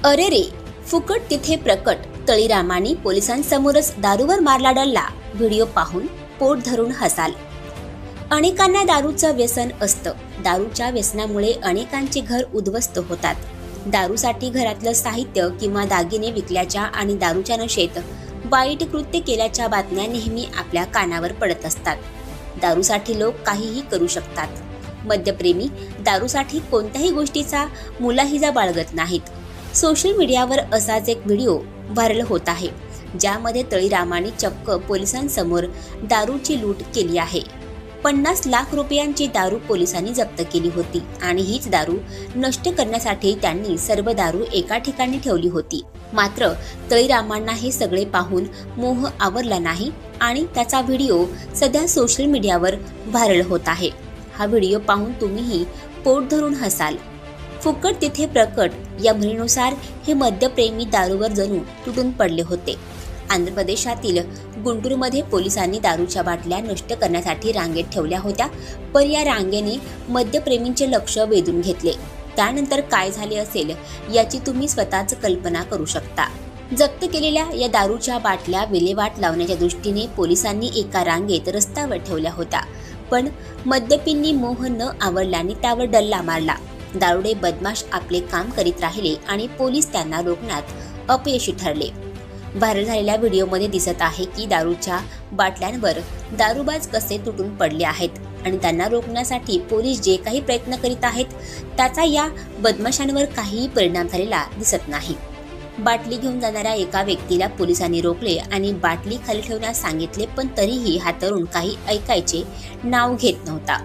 अरे रे, फुकट तिथे प्रकट. तळीरामानी पोलिसांसमोरच दारूवर मारला डल्ला. व्हिडिओ पाहून पोट धरून हसाल. अनेकांना दारूचं व्यसन असतं. दारूच्या व्यसनामुळे अनेकांचे घर उद्ध्वस्त होतात. दारूसाठी घरातलं साहित्य किंवा दागिने विकल्याच्या आणि दारूच्या नशेत वाईट कृत्य केल्याच्या बातम्या नेहमी आपल्या कानावर पडत असतात. दारूसाठी लोक काहीही करू शकतात. मद्यप्रेमी दारूसाठी कोणत्याही गोष्टीचा मुलाहिजा बाळगत नाहीत. सोशल मीडियावर असाच एक व्हिडिओ व्हायरल होत आहे, ज्यामध्ये तळीरामाने चक्क पोलिसांसमोर दारूची लूट केली आहे. 50 लाख रुपयांची दारू पोलिसांनी जप्त केली होती आणि हीच दारू नष्ट करण्यासाठी त्यांनी सर्व दारू एका ठिकाणी ठेवली होती. मात्र तळीरामांना हे सगळे पाहून मोह आवरला नाही आणि त्याचा व्हिडिओ सध्या सोशल मीडियावर व्हायरल होत आहे. हा व्हिडिओ पाहून तुम्हीही पोट धरून हसाल. फुकट तिथे प्रकट या म्हणीनुसार हे मद्यप्रेमी दारूवर जणू तुटून पडले होते. आंध्र प्रदेशातील गुंटूरमध्ये पोलिसांनी दारूच्या बाटल्या नष्ट करण्यासाठी रांगेत ठेवल्या होत्या, पण या रांगेने मद्यप्रेमींचे लक्ष वेधून घेतले. त्यानंतर काय झाले असेल याची तुम्ही स्वतःच कल्पना करू शकता. जप्त केलेल्या या दारूच्या बाटल्या विल्हेवाट लावण्याच्या दृष्टीने पोलिसांनी एका रांगेत रस्त्यावर ठेवल्या होत्या, पण मद्यपींनी मोह न आवडल्याने त्यावर डल्ला मारला. दारुडे बदमाश आपले काम करीत राहिले आणि पोलीस त्यांना रोखण्यात अपयशी ठरले. व्हायरल झालेल्या व्हिडिओमध्ये दिसत आहे की दारूच्या बाटल्यांवर दारूबाज कसे तुटून पडले आहेत आणि त्यांना रोखण्यासाठी पोलीस जे काही प्रयत्न करीत आहेत त्याचा या बदमाशांवर काहीही परिणाम झालेला दिसत नाही. बाटली घेऊन जाणाऱ्या एका व्यक्तीला पोलिसांनी रोखले आणि बाटली खाली ठेवण्यास सांगितले, पण तरीही हा तरुण काही ऐकायचे नाव घेत नव्हता.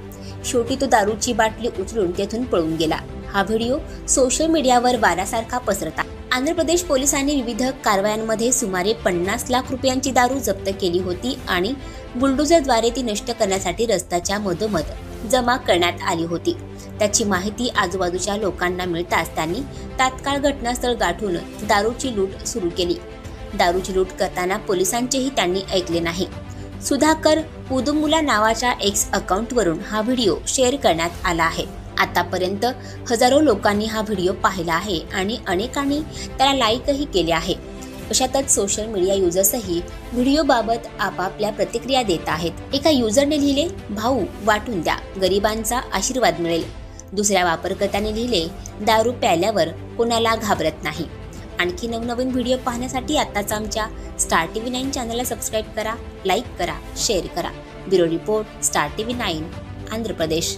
शेवटी तो दारूची बाटली उचलून तेथून पळून गेला. हा व्हिडिओ सोशल मीडियावर वाऱ्यासारखा पसरत आहे. आंध्र प्रदेश पोलिसांनी विविध कारवायांमध्ये सुमारे 50 लाख रुपयांची दारू जप्त केली होती आणि बुलडोझरद्वारे ती नष्ट करण्यासाठी रस्त्याच्या मधोमध जमा करण्यात आली होती. त्याची माहिती आजूबाजूच्या लोकांना मिळताच त्यांनी तात्काळ घटनास्थळ गाठून दारूची लूट सुरू केली. दारूची लूट करताना पोलिसांचेही त्यांनी ऐकले नाही. सुधाकर उदुमुला नावाच्या एक्स अकाउंटवरून हा व्हिडिओ शेअर करण्यात आला आहे. आतापर्यंत हजारो लोकांनी हा व्हिडिओ पाहिला आहे आणि अनेकांनी त्याला लाईकही केले आहे. अशातच सोशल मीडिया युजर्सही व्हिडिओबाबत आपापल्या प्रतिक्रिया देत आहेत. एका युजरने लिहिले, भाऊ वाटून द्या, गरिबांचा आशीर्वाद मिळेल. दुसऱ्या वापरकर्त्याने लिहिले, दारू प्यायल्यावर कोणाला घाबरत नाही. आणखी नवनवीन व्हिडिओ पाहण्यासाठी आताच आमच्या स्टार TV 9 चॅनलला सबस्क्राईब करा, लाईक करा, शेअर करा. Bureau report, Star TV 9, Andhra प्रदेश.